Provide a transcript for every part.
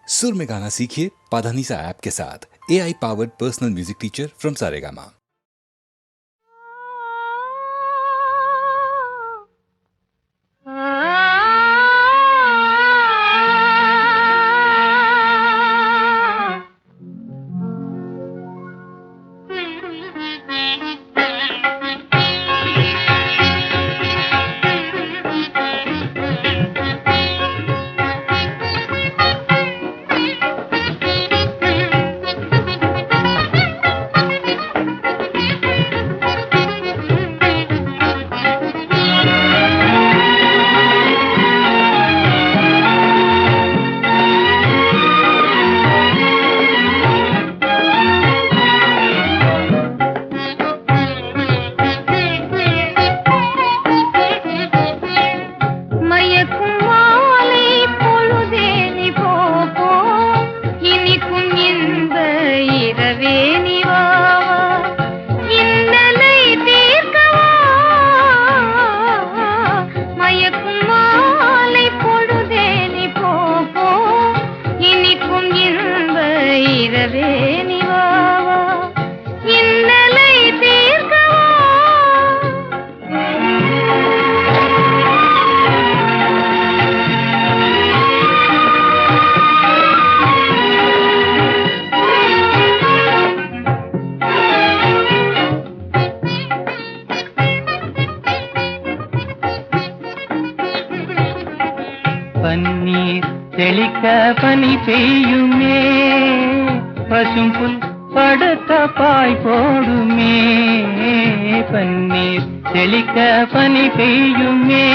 सुर में गाना सीखिए पाधानीसा ऐप के साथ। AI powered personal music teacher from Saregama. பன்னீர் தெளிக்க பனி பெய்யுமே, பசும்புல் படுத்த பாய் போடுமே. பன்னீர் தெளிக்க பனி பெய்யுமே,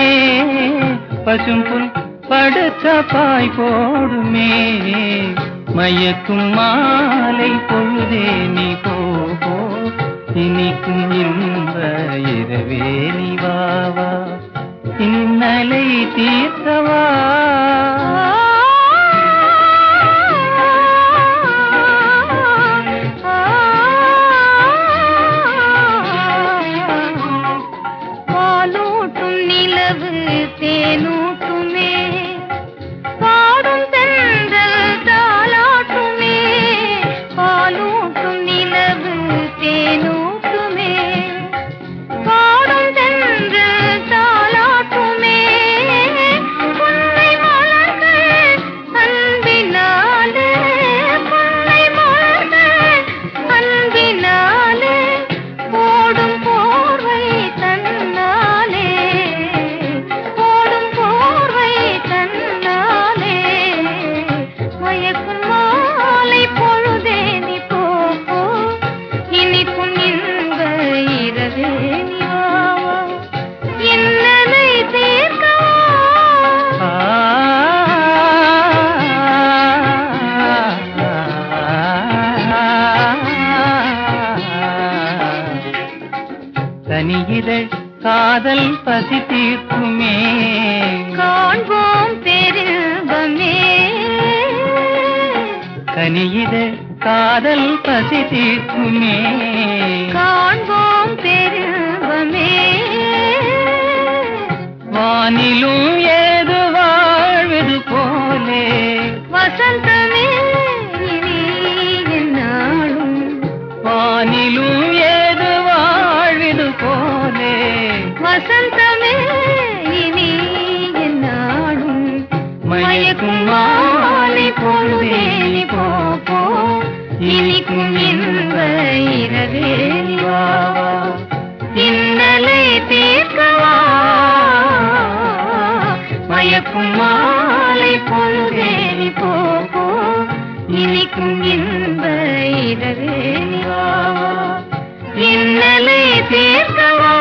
பசும்புல் படுத்த பாய் போடுமே. மயக்கும் மாலை பொழுதே நீ போ, இனிக்கும் இன்ப இரவே நீ வாவா, இன்னலை தீர்த்தவா. பாலூட்டும் நிலவு தேனூட்டுமே, பாடும் தென்றல் தாலாட்டுமே. பாலூட்டும் நிலவு தேனூட்டுமே, பாடும் தென்றல் தாலாட்டுமே. பொன்னை மலர்கள் அன்பினாலே, பொன்னை மலர்கள் அன்பினாலே, போடும் போர்வை தன்னாலே, போடும் போர்வை தன்னாலே. மயக்கும் மாலை பொழுதே நீ போ, இனிக்கும் இன்ப இரவே நீ வாவா, இன்னலை தீர்க்கவா. தனியிதழ் காதல் பசி தீர்க்குமே, காண்போம் பெரும்பமே. கனியிதழ் காதல் பசி தீர்க்குமே. காண்போம் பெரும்பமே. வானிலும் ஏது வாழ்வது போலே, வசந்தமே இனி எந்நாளும், வானிலும் ஏது வாழ்வது போலே. வசந்தமே இனி எந்நாளும். மயக்கும் மாலை பொழுதே நீ போ, இனிக்கும் இன்ப இரவே நீ வாவா, இன்னலை தீர்க்கவா. மயக்கும் மாலை பொழுதே நீ போ, இனிக்கும் இன்ப இரவே நீ வாவா, இன்னலை தீர்க்கவா.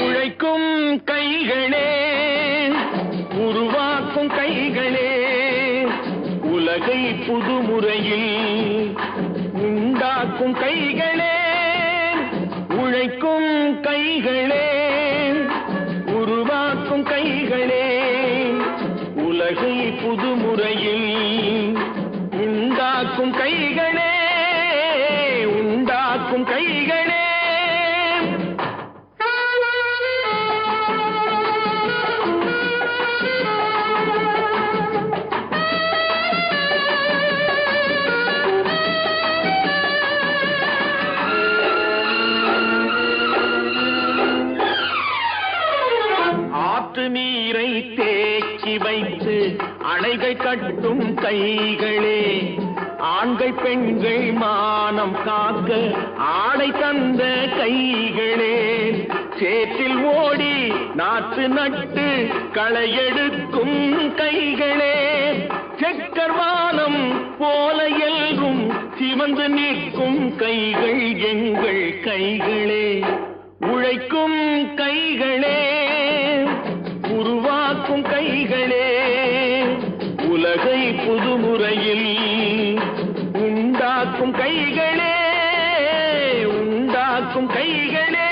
உழைக்கும் கைகளே, உருவாக்கும் கைகளே, உலகை புது முறையில் உண்டாக்கும் கைகளே, கைகளே, உருவாக்கும் கைகளே, உலகை புதுமுறையில் உண்டாக்கும் கைகளே, உண்டாக்கும் கைகளே. நீரை தேக்கி வைத்து அணைகள் கட்டும் கைகளே, ஆண்கள் பெண்கள் மானம் காக்க ஆடை தந்த கைகளே, சேற்றில் ஓடி நாற்று நட்டு களையெடுக்கும் கைகளே, செக்கர்வானம் போல எல்லும் சிவந்து நிற்கும் கைகள் எங்கள் கைகளே, உழைக்கும் கைகளே, உருவாக்கும் கைகளே, உலகை புதுமுறையில் உண்டாக்கும் கைகளே, உண்டாக்கும் கைகளே.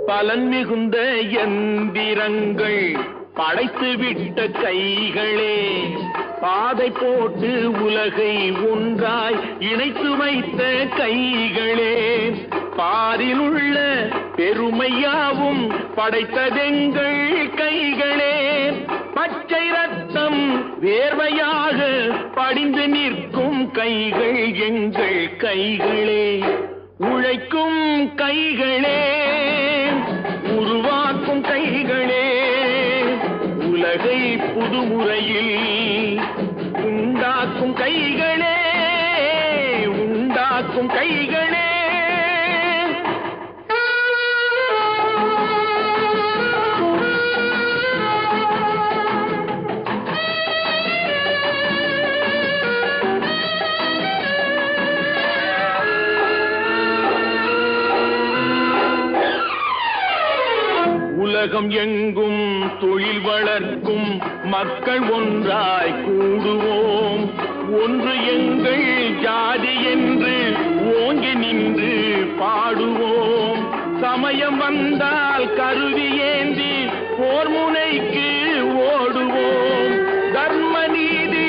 பலன் மிகுந்த எந்திரங்கள் படைத்து விட்ட கைகளே, பாதை போட்டு உலகை ஒன்றாய் இணைத்து வைத்த கைகளே, பாரில் உள்ள பெருமையாவும் படைத்ததெங்கள் கைகளே, பச்சை ரத்தம் வேர்வையாக படிந்து நிற்கும் கைகள் எங்கள் கைகளே, உழைக்கும் கைகளே, உருவாக்கும் கைகளே, உலகை புதுமுறையில் உண்டாக்கும் கைகளே, உண்டாக்கும் கைகளே. உலகம் எங்கும் தொழில் வளர்க்கும் மக்கள் ஒன்றாய் கூடுவோம், ஒன்று எங்கள் ஜாதி என்று ஓங்கி நின்று பாடுவோம், சமயம் வந்தால் கருவி ஏந்தி போர் முனைக்கு ஓடுவோம், தர்ம நீதி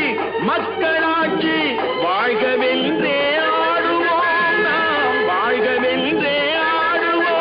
மக்களாட்சி வாழ்கவென்றே ஆடுவோம், நாம் வாழ்கவென்றே ஆடுவோம்.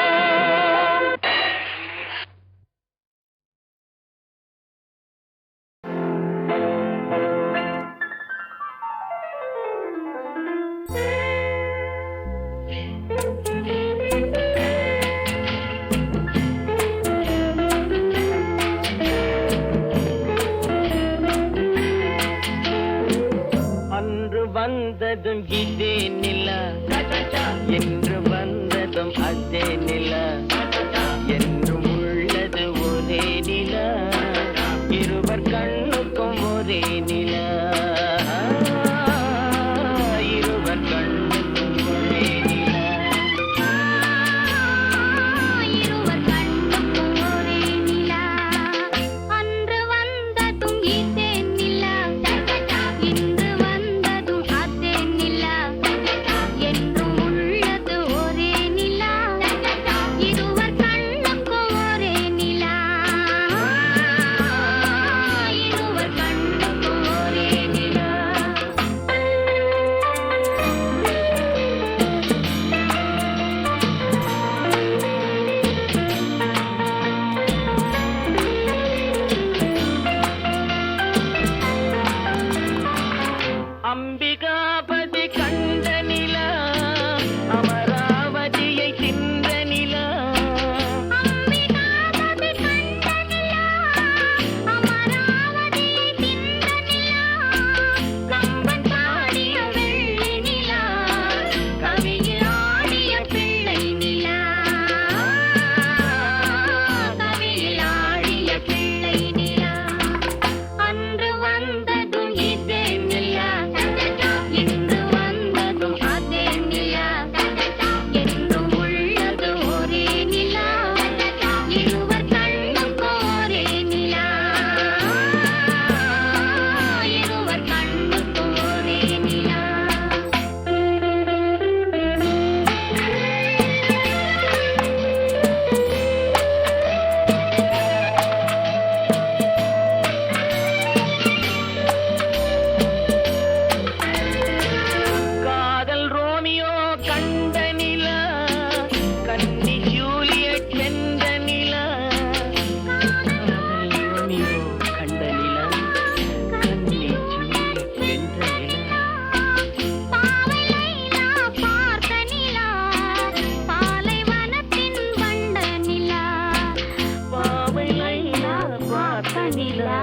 நிலா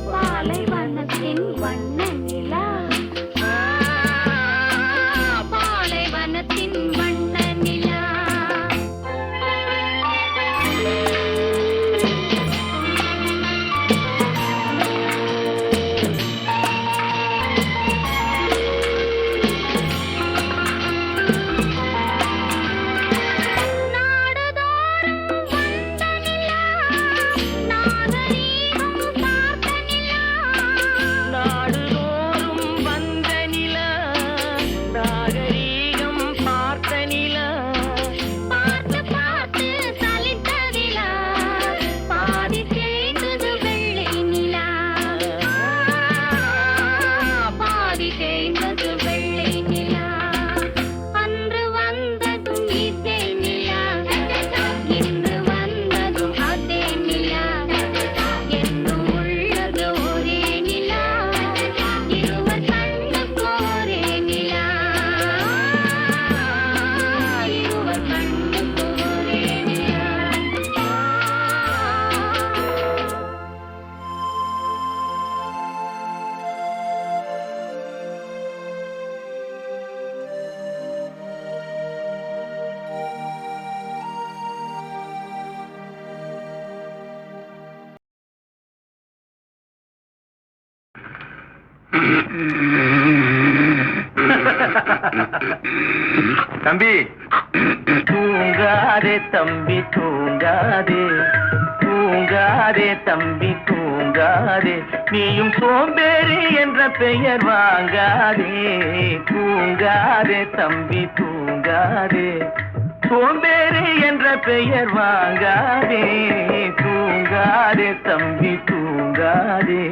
பாலைவனத்தின் வண்ண நிலா பாலைவனத்தின் வண்ண நிலா தம்பி தூங்காதே தம்பி தூங்காதே தூங்காதே தம்பி தூங்காதே நீயும் சோம்பேறி என்ற பெயர் வாங்காதே தூங்காதே தம்பி தூங்காதே சோம்பேறி என்ற பெயர் வாங்காதே தூங்காதே தம்பி தூங்காதே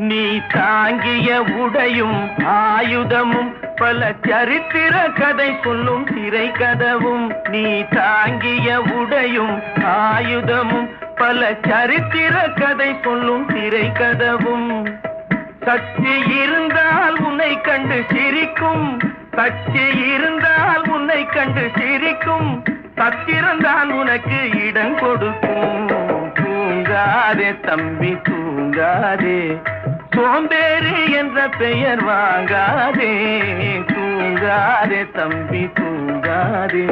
நீ தாங்கிய உடையும் ஆயுதமும் பல சரித்திர கதை சொல்லும் திரை கதவும் நீ தாங்கிய உடையும் ஆயுதமும் பல சரித்திர கதை சொல்லும் திரை கதவும் சக்தி இருந்தால் உன்னை கண்டு சிரிக்கும் சக்தி இருந்தால் உன்னை கண்டு சிரிக்கும் சத்திரந்தான் உனக்கு இடம் கொடுக்கும் தூங்காதே தம்பி தூங்காதே சோம்பேறி என்ற பெயர் வாங்காதே தூங்காதே தம்பி தூங்காதே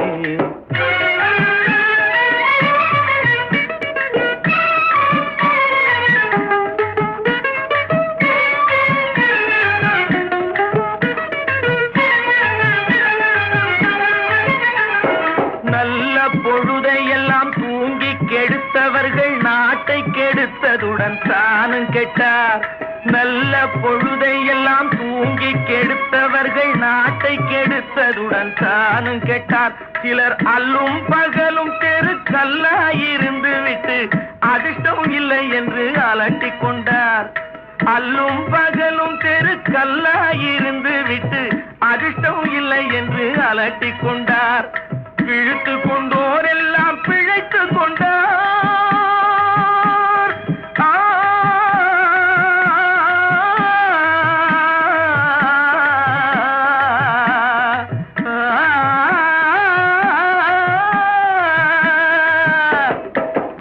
நல்ல பொழுதையெல்லாம் தூங்கி கெடுத்தவர்கள் நாட்டை கெடுத்ததுடன் தானும் கெட்டார் நல்ல பொழுதை எல்லாம் தூங்கி கெடுத்தவர்கள் நாட்டை கெடுத்ததுடன் தானும் கெட்டார் சிலர் அல்லும் பகலும் தெருக்கல்லாயிருந்து விட்டு அதிர்ஷ்டம் இல்லை என்று அலட்டிக் கொண்டார் அல்லும் பகலும் தெருக்கல்லாயிருந்து விட்டு அதிர்ஷ்டம் இல்லை என்று அலட்டிக் கொண்டார் பிழைத்து கொண்டோர் எல்லாம் பிழைத்து கொண்டார்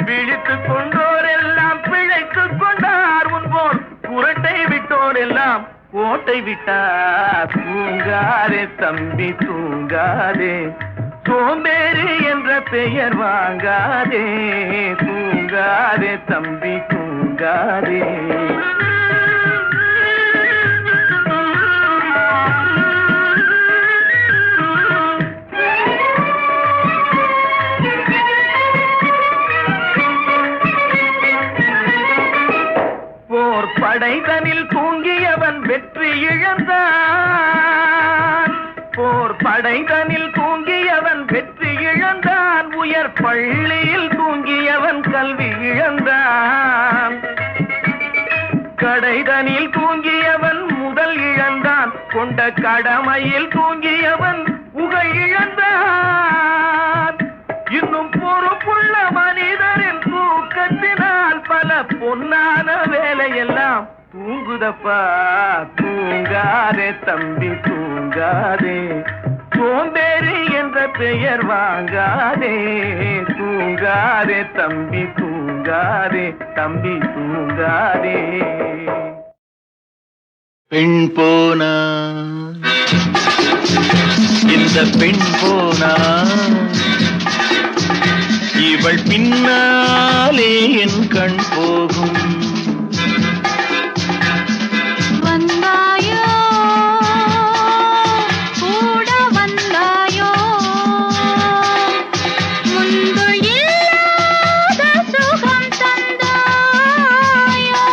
விழித்து கொண்டோர் எல்லாம் பிழைத்து கொண்டார் உன்போர் புரட்டை விட்டோர் எல்லாம் கோட்டை விட்டார் தூங்காதே தம்பி தூங்காதே சோம்பேறி என்ற பெயர் வாங்காதே தூங்காதே தம்பி தூங்காதே போர் படைதனில் தூங்கியவன் வெற்றி இழந்தான் போர் படைதனில் தூங்கியவன் வெற்றி இழந்தான் உயர் பள்ளியில் தூங்கியவன் கல்வி இழந்தான் கடைதனில் தூங்கியவன் முதல் இழந்தான் கொண்ட கடமையில் தூங்கியவன் புகழ் இழந்தான் இன்னும் பொறுப்புள்ள மனிதரின் தூக்கத்தினால் பல பொன்னான வேலையெல்லாம் தூங்குதப்பா தூங்காதே தம்பி தூங்காதே சோம்பேறி என்ற பெயர் வாங்காதே, தூங்காதே தம்பி தூங்காதே, தம்பி தூங்காதே. பெண் போனா இந்த பெண் போனா இவள் பின்னாலே என் கண் போகும். வந்தாயோ கூட வந்தாயோ, முன்பு இல்லாத சுகம் தந்தாயோ.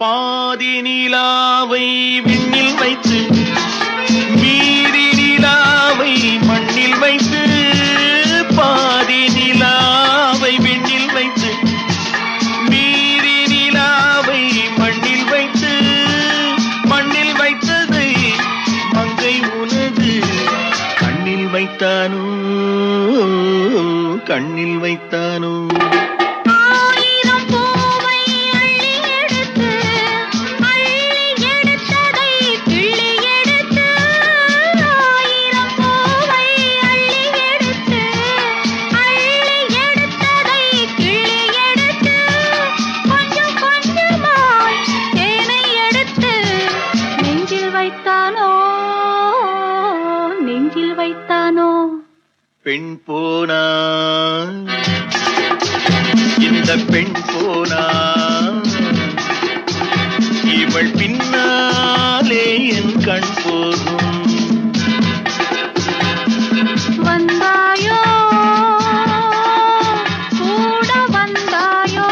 பாதி நிலாவை விண்ணில் வைத்து மீதி நிலாவை மண்ணில் வைத்து, பாதி நிலாவை விண்ணில் வைத்து மீதி நிலாவை மண்ணில் வைத்து, மண்ணில் வைத்ததை மங்கை உனது கண்ணில் வைத்தானோ, கண்ணில் வைத்தானோ. ஆயிரம் பூவை அள்ளி எடுத்து, அள்ளி எடுத்ததை கிள்ளி எடுத்து, ஆயிரம் பூவை அள்ளி எடுத்து, அள்ளி எடுத்ததை கிள்ளி எடுத்து, கொஞ்சம் கொஞ்சமாய் தேனை எடுத்து நெஞ்சில் வைத்தானோ, நெஞ்சில் வைத்தானோ. பெண் போனா இந்த பெண் போனா இவள் பின்னாலே என் கண் போகும். வந்தாயோ கூட வந்தாயோ,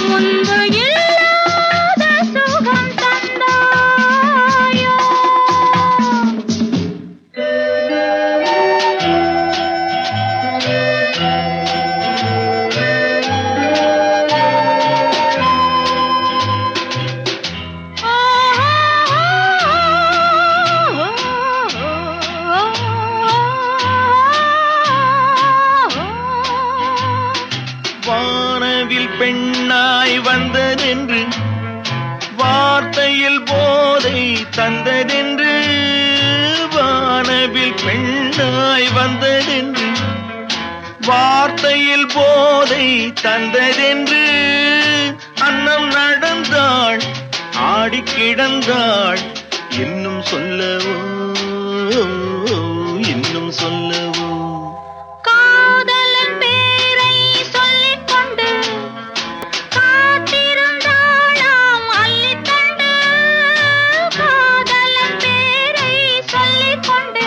முன்பு இல்லாத சுகம் தந்தாயோ. வானவில் பெண்ணாய் வந்ததென்று, வார்த்தையில் போதை தந்ததென்று, வானவில் பெண்ணாய் வந்ததென்று, வார்த்தையில் போதை தந்ததென்று, அன்னம் நடந்தாள் ஆடி கிடந்தாள், இன்னும் சொல்லவோ, இன்னும் சொல்லவோ. காதலன் பேரை சொல்லிக் கொண்டு காத்திருந்தாளாம் அள்ளித்தண்டு, காதலன் பேரை சொல்லிக் கொண்டு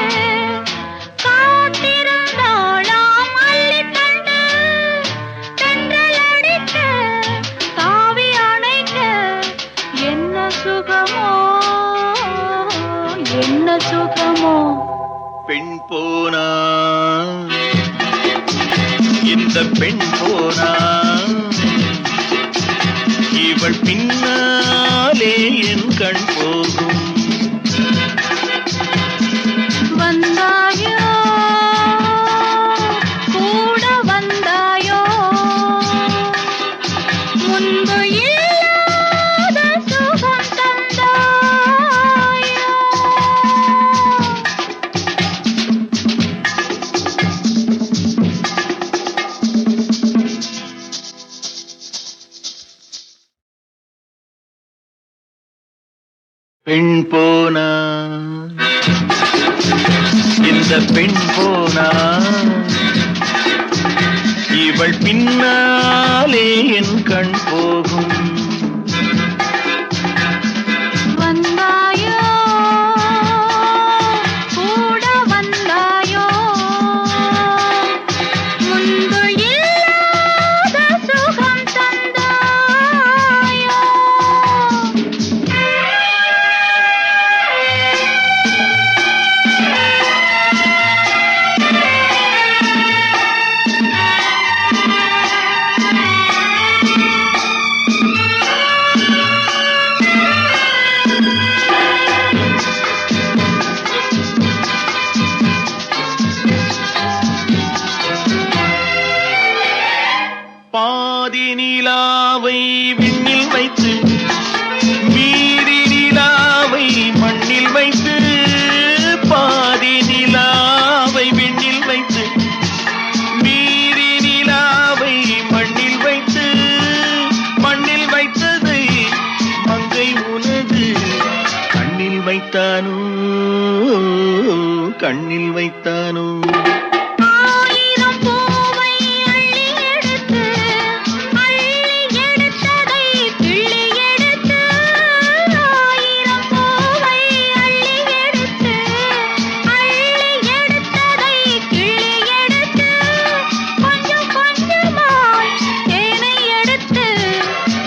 காத்திருந்தாளாம் அள்ளித்தண்டு, தென்றல் அடிக்க தாவி அணைக்க என்ன சுகமோ, என்ன சுகமோ. பெண் போனா இந்த பெண் போனா இவள் பின்னாலே என் கண் போகும். வந்தாயோ கூட வந்தாயோ, முன்பு இல்லாத சுகம் தந்தாயோ. பெண் போனா இந்த பெண் போனா இவள் பின்னாலே என் கண் போகும். வந்தாயோ கூட வந்தாயோ, முன்பு இல்லாத சுகம் தந்தாயோ. பாதி நிலாவை விண்ணில் வைத்து மீதி நிலாவை மண்ணில் வைத்து பாதி நிலாவை விண்ணில் வைத்து மீதி நிலாவை மண்ணில் வைத்து மண்ணில் வைத்ததை மங்கை உனது கண்ணில் வைத்தானோ கண்ணில் வைத்தானோ ஆயிரம் பூவை அள்ளி எடுத்து அள்ளி எடுத்ததை கிள்ளி எடுத்து ஆயிரம் பூவை அள்ளி எடுத்து அள்ளி எடுத்ததை கிள்ளி எடுத்து கொஞ்சம் கொஞ்சமாய் தேனை எடுத்து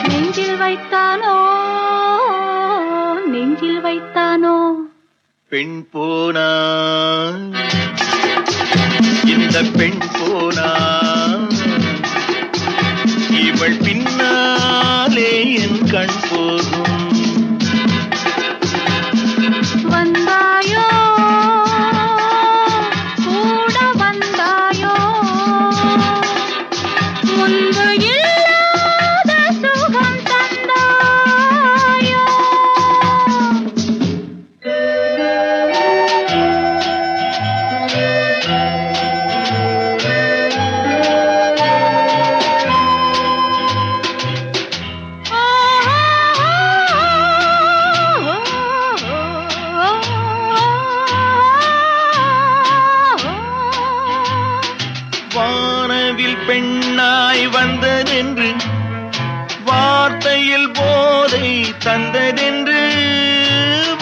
நெஞ்சில் வைத்தானோ நெஞ்சில் வைத்தானோ பெண் போனா இந்த பெண் போனா இவள் பின்னாலே என் கண் போகும் வந்தாயோ கூட வந்தாயோ முன்பு இல்லாத சுகம் தந்தாயோ வானவில் பெண்ணாய் வந்ததென்று வார்த்தையில் போதை தந்ததென்று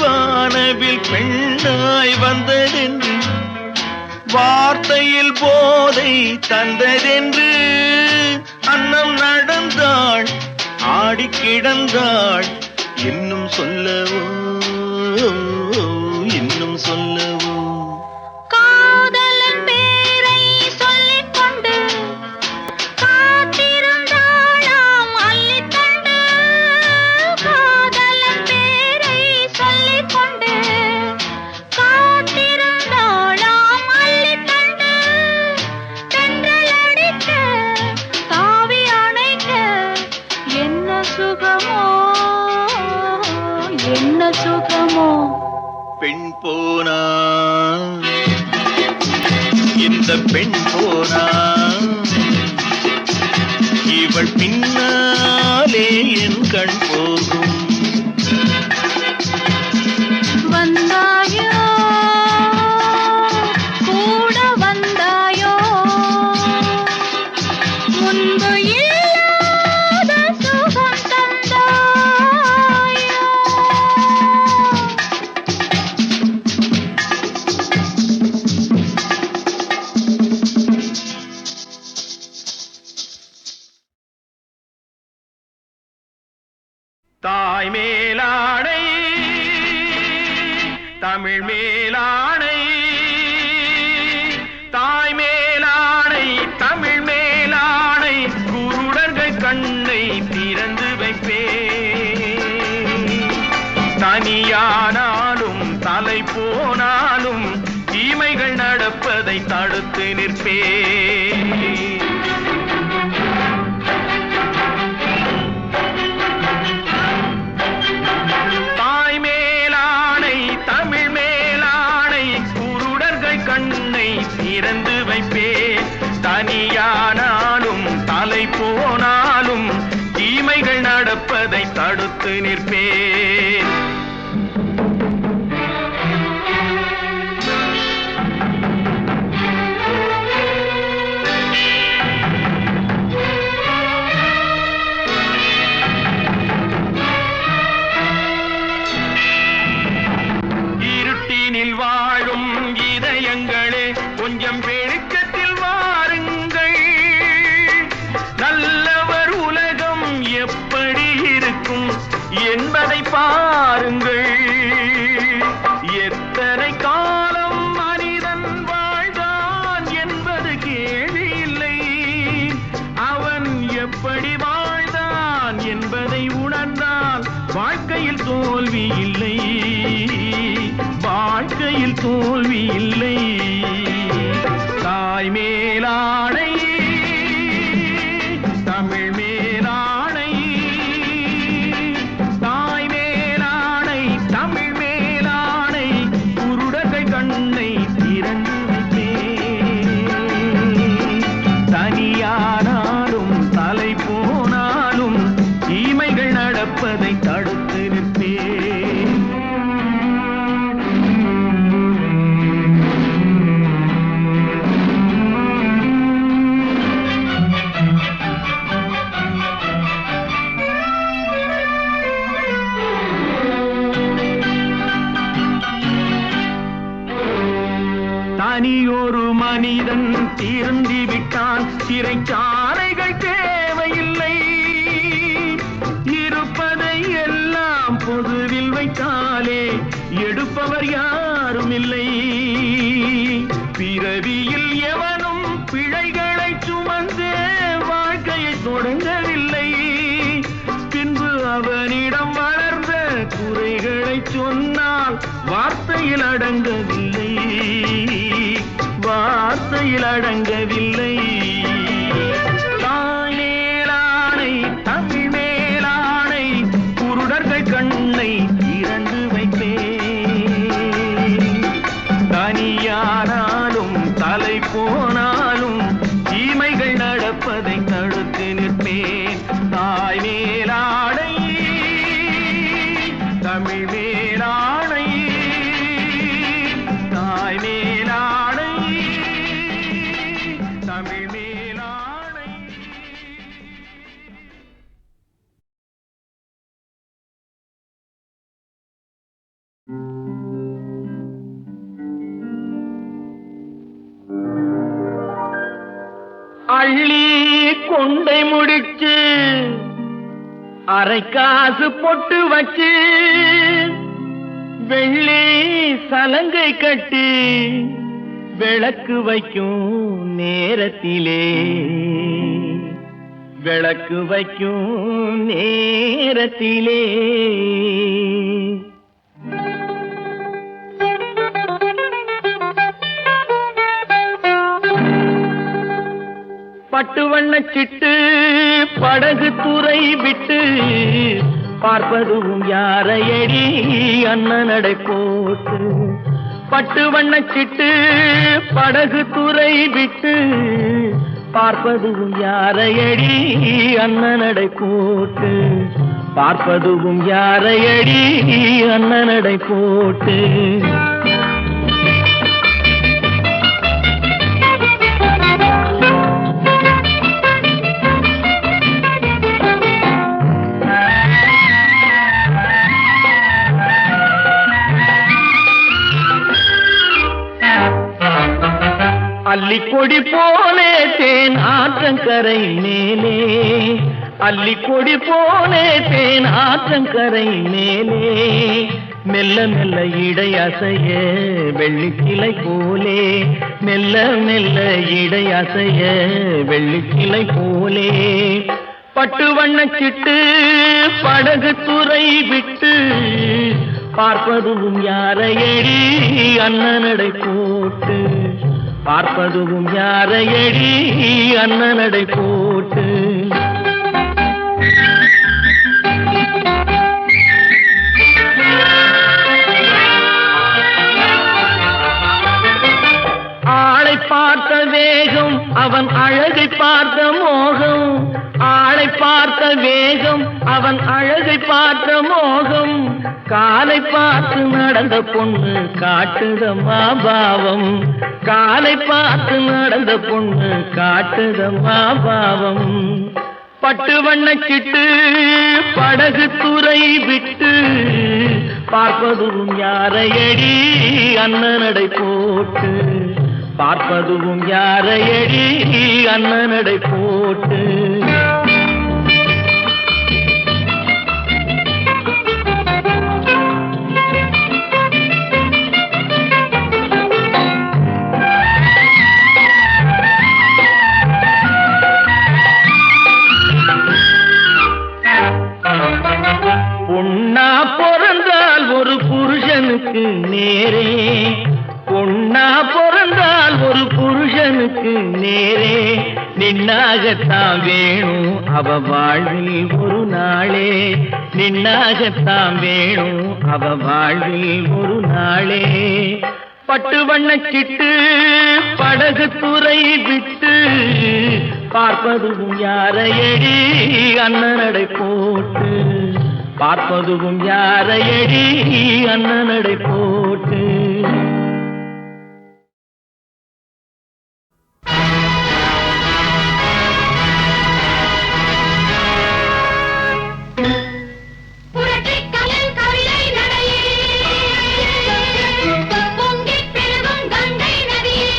வானவில் பெண்ணாய் வந்ததென்று வார்த்தையில் போதை தந்ததென்று அன்னம் நடந்தாள் ஆடி கிடந்தாள் இன்னும் சொல்லவோ இன்னும் சொல்லவோ காதலன் பேரை சொல்லிக் கொண்டு காத்திருந்தாளாம் அள்ளித்தண்டு காதலன் பேரை சொல்லிக் கொண்டு காத்திருந்தாளாம் அள்ளித்தண்டு தென்றல் அடிக்க தாவி அணைக்க என்ன சுகமோ என்ன சுகமோ பெண் போனா இந்த பெண் போனா இவள் பின்னாலே என் கண் போகும் வந்தாயோ கூட வந்தாயோ முன்பு இல்லாத சுகம் தந்தாயோ தாய் மேலாடை தமிழ் மேலாடை தாய் மேலாடை தமிழ் மேலாடை குருடர்கள் கண்ணை திறந்து வைப்பேன் தனியானாலும் தலை போனாலும் தீமைகள் நடப்பதை தடுத்து நிற்பேன் தாய் மேலாடை தமிழ் மேலாடை குருடர்கள் கண்ணை திறந்து வைப்பேன் தனியானாலும் தலை போனாலும் தீமைகள் நடப்பதை தடுத்து நிற்பேன் இருட்டினில் வாழும் இதயங்களே கொஞ்சம் வெளிச்சத்தில் வாருங்கள் நல்லவர் உலகம் எப்படி இருக்கும் என்பதை பாருங்கள் எத்தனை காலம் மனிதன் வாழ்ந்தான் என்பது கேள்வி இல்லை அவன் எப்படி வாழ்ந்தான் என்பதை உணர்ந்தால் வாழ்க்கையில் தோல்வி இல்லை வாழ்க்கையில் தோல்வி இல்லை தாய் மேலாடை தமிழ் மேல் திருந்தி விட்டான். சிறைச்சாலைகள் தேவையில்லை, இருப்பதை எல்லாம் பொதுவில் வைத்தாலே எடுப்பவர் யாரும் இல்லை. பிறவியில் எவனும் பிழைகளை சுமந்தே வாழ்க்கையை தொடங்கவில்லை. பின்பு அவனிடம் வளர்ந்த குறைகளை சொன்னால் வார்த்தையில் அடங்கவில்லை, வார்த்தையில் அடங்கவில்லை. தாய் மேலானை தமிழ் மேலானை குருடர்கள் கண்ணை திறந்து வைப்பேன். தனியானாலும் தலை போனாலும் தீமைகள் நடப்பதை தடுத்து நிற்பேன். தாய் மேலானை தமிழ் மேலானை, தாய் மேலானை தமிழ் மேலானை. அள்ளி கொண்டை முடிச்சு அரை காசு பொட்டு வச்சு வெள்ளி சலங்கை கட்டி விளக்கு வைக்கும் நேரத்திலே, விளக்கு வைக்கும் நேரத்திலே பட்டு வண்ண சிட்டு படகு துறை விட்டு பார்ப்பதும் யாரையடி அண்ணனடை போட்டு. பட்டு வண்ண சிட்டு படகு துறை விட்டு பார்ப்பதும் யாரையடி அண்ணனடை போட்டு. பார்ப்பதும் யாரையடி அண்ணனடை போட்டு. அல்லிக்கொடி போலே தேன் ஆற்றங்கரை மேலே, அல்லிக்கொடி போலே தேன் ஆற்றங்கரை மேலே மெல்ல மெல்ல இடை அசைய வெள்ளிக்கிளை போலே, மெல்ல மெல்ல இடை அசைய வெள்ளிக்கிளை போலே. பட்டு வண்ண சிட்டு படகு துறை விட்டு பார்ப்பதும் யாரையடி அண்ணனடை போட்டு. பார்ப்பதும் யாரையடி அண்ணனடை போட்டு. ஆளை பார்த்த வேகம் அவன் அழகை பார்த்த மோகம், ஆளை பார்த்த வேகம் அவன் அழகை பார்த்த மோகம். காலை பார்த்து நடந்த பொண்ணு காட்டுதம்மா பாவம், காலை பார்த்து நடந்த பொண்ணு காட்டுதம்மா பாவம். பட்டு வண்ண சிட்டு படகு துறை விட்டு பார்ப்பதும் யாரையடி அண்ணனடை போட்டு. பார்ப்பதும் யாரையடி அண்ணனடை போட்டு. பொன்னா பிறந்தால் ஒரு புருஷனுக்கு நேரே, பொன்னா பிறந்தால் ஒரு புருஷனுக்கு நேரே நின்னாகத்தான் வேணும் அவ வாழ்வில் ஒரு நாளே, நின்னாகத்தான் வேணும் அவ வாழ்வில் ஒரு நாளே. பட்டு வண்ண சிட்டு படகு துறை விட்டு பார்ப்பதும் யாரையடி அண்ணனடை போட்டு. பார்ப்பதும் யாரையடி அண்ணனடை போட்டு. பொங்கிப் பெருகும் கங்கை நதியே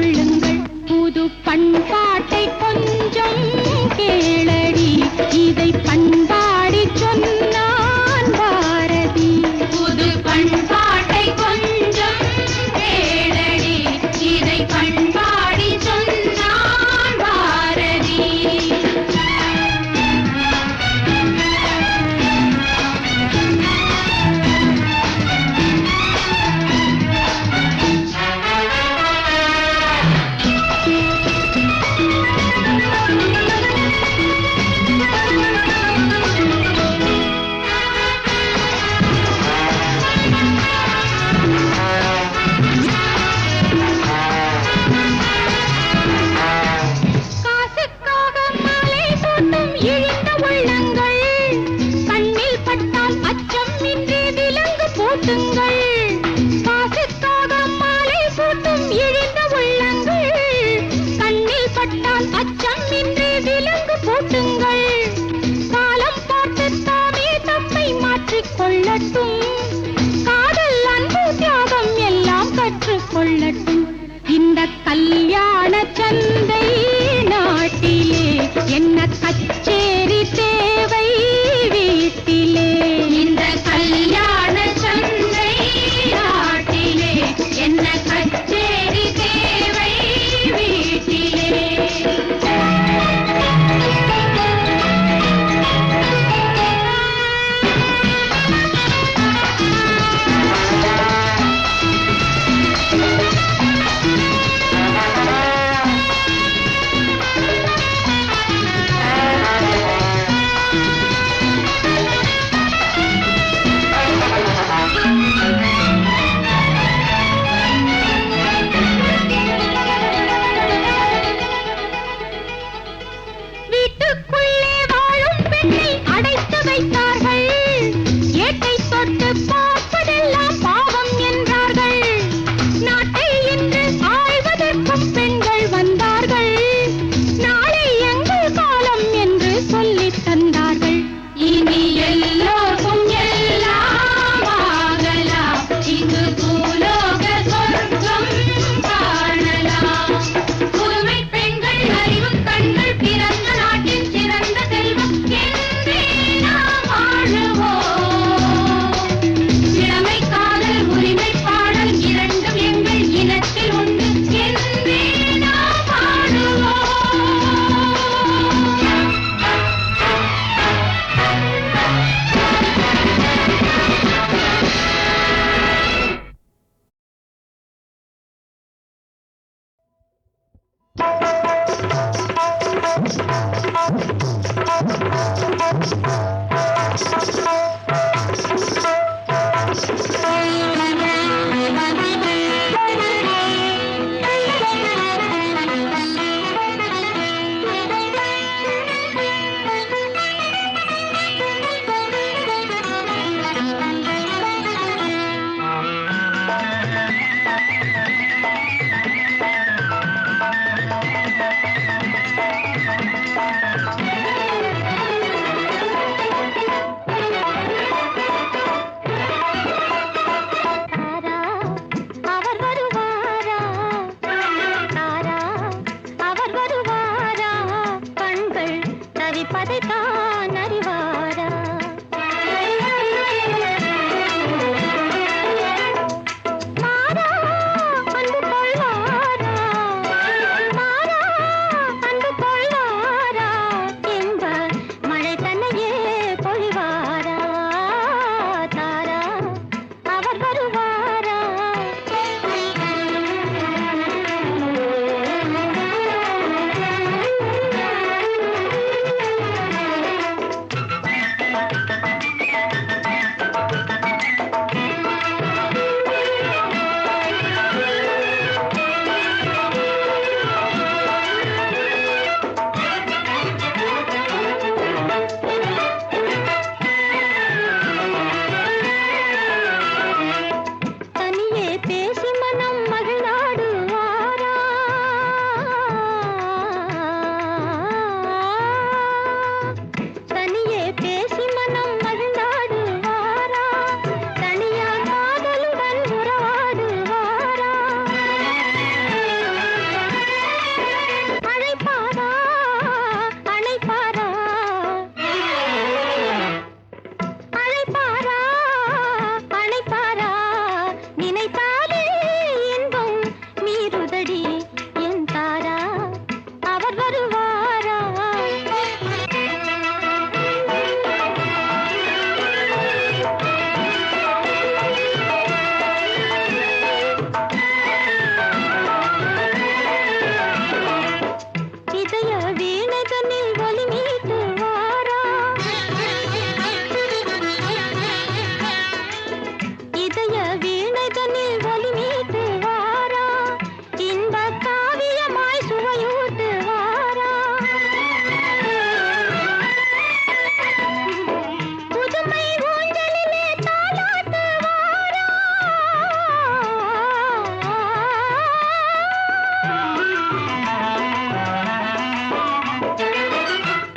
கொள்ளுங்கள். புது பண்பாட்டை கொஞ்சம் கேளடி, இதை பண்பாடி சொன்னான் பாரதி. புது பண்பாட்டை கொஞ்சம் கேளடி, இதை பண்பாடி சொன்னான் பாரதி. காசுக்காக மாலை சூட்டும் இழிந்த உள்ளங்கள், கண்ணில் பட்டால் அச்சம் இன்றி விலங்கு பூட்டுங்கள். காசுக்காக மாலை சூட்டும் இழிந்த உள்ளங்கள், கண்ணில் பட்டால் அச்சம் இன்றி விலங்கு பூட்டுங்கள். காலம் பார்த்து தாமே தம்மை மாற்றிக் கொள்ளட்டும், காதல் அன்பு தியாகம் எல்லாம் கற்றுக்கொள்ளட்டும். இந்த கல்யாண சந்தை நாட்டிலே என்ன கச்சேரி தேவை வீட்டிலே. இந்த கல்யாண சந்தை நாட்டிலே என்ன கச்சேரி தேவை வீட்டிலே.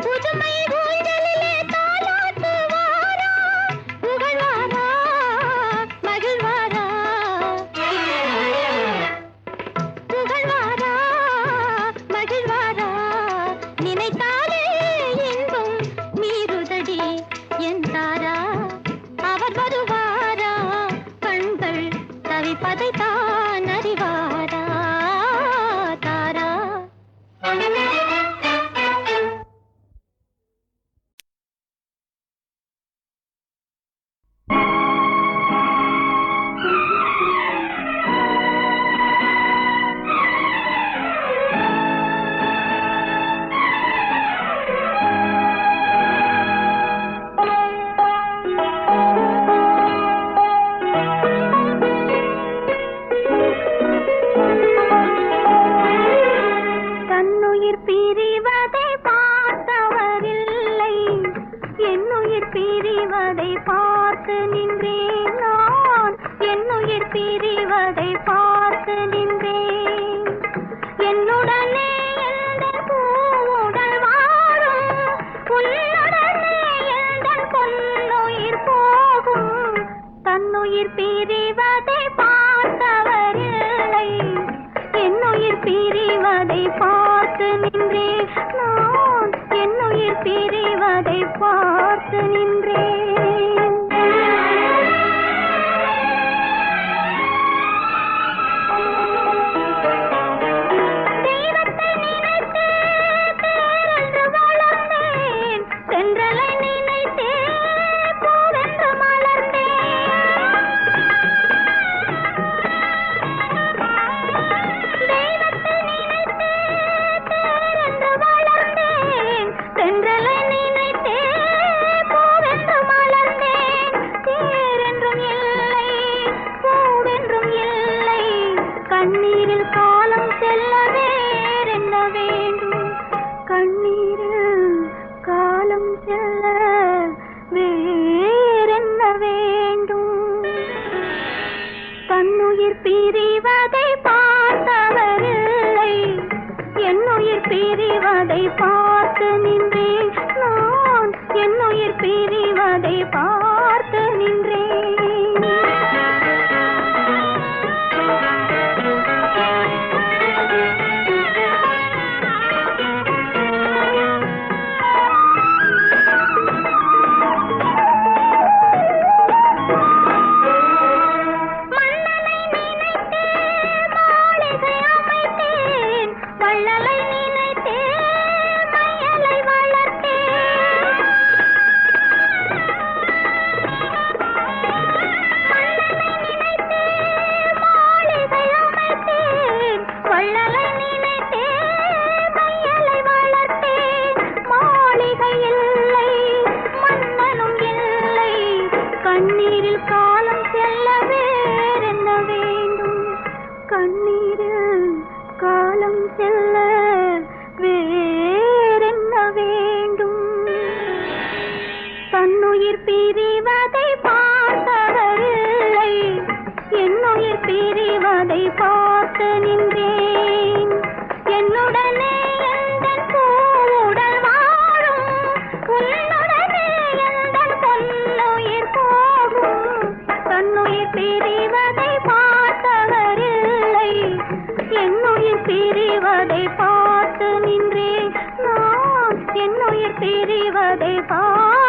புதுமை ஊஞ்சலிலே தாலாட்டுவாரா, புகழ்வாரா, மகிழ்வாரா, புகழ்வாரா, மகிழ்வாரா, நினைத்தாலே இன்பம் மீறுதடி என்றாரா, அவர் வருவாரா, கண்கள் தவிப்பதை தான் அறிவாரா, தாரா. தன்னுயிர் பிரிவதை பார்த்தவரில்லை, என்னுயிர் பிரிவதை பார்த்து நின்றேன் நான், என்னுயிர் பிரிவதை பார்த்து நின்றேன். என்னுடனே எந்தன் பூவுடல் வாழும், உன்னுடனே எந்தன் பொன்னுயிர் போகும். தன்னுயிர் பிரிவதை பார்த்தவரில்லை, என்னுயிர் பிரிவதை பார்த்து நின்றேன் நான், என்னுயிர் பிரிவதை பார்த்து நின்றேன். தெய்வத்தை நினைத்து தேரென்று வளர்ந்தேன், தென்றலை நினைத்தே பூவென்று மலர்ந்தேன். தெய்வத்தை நினைத்தே தேரென்று வளர்ந்தேன், தென்றலை நினைத்தே பூவென்று மலர்ந்தேன். தேரென்றும் இல்லை, பூவென்றும் இல்லை, கண்ணீரில் காலம் செல்ல வேறென்ன வேண்டும், கண்ணீரில் காலம் செல்ல வேறென்ன வேண்டும். தன்னுயிர் பிரிவதை பார்த்தவரில்லை, என்னுயிர் பிரிவதை பார்த்து நின்றேன் நான், என்னுயிர் பிரிவதை பார்த்து நின்றேன். மன்னனை நினைத்தே மாளிகை அமைத்தேன், வள்ளலை நினைத்தே மையலை வளர்த்தேன். மன்னனை நினைத்தே மாளிகை அமைத்தேன், வள்ளலை நினைத்தே மையலை வளர்த்தேன். மாளிகை இல்லை, மன்னனும் இல்லை, கண்ணீரில் காலம் செல்ல வேறென்ன வேண்டும், கண்ணீரில் காலம் செல்ல வேறென்ன வேண்டும். தன்னுயிர் பிரிவதை பார்த்தவரில்லை, என்னுயிர் பிரிவதை பார்த்து நின்றேன். என்னுடனே எந்தன் பூவுடல் வாழும், உன்னுடனே எந்தன் பொன்னுயிர் போகும். தன்னுயிர் பிரிவதை பார்த்தவரில்லை, என்னுயிர் பிரிவதை பார்த்து நின்றேன் நான், என்னுயிர் பிரிவதை பார்த்து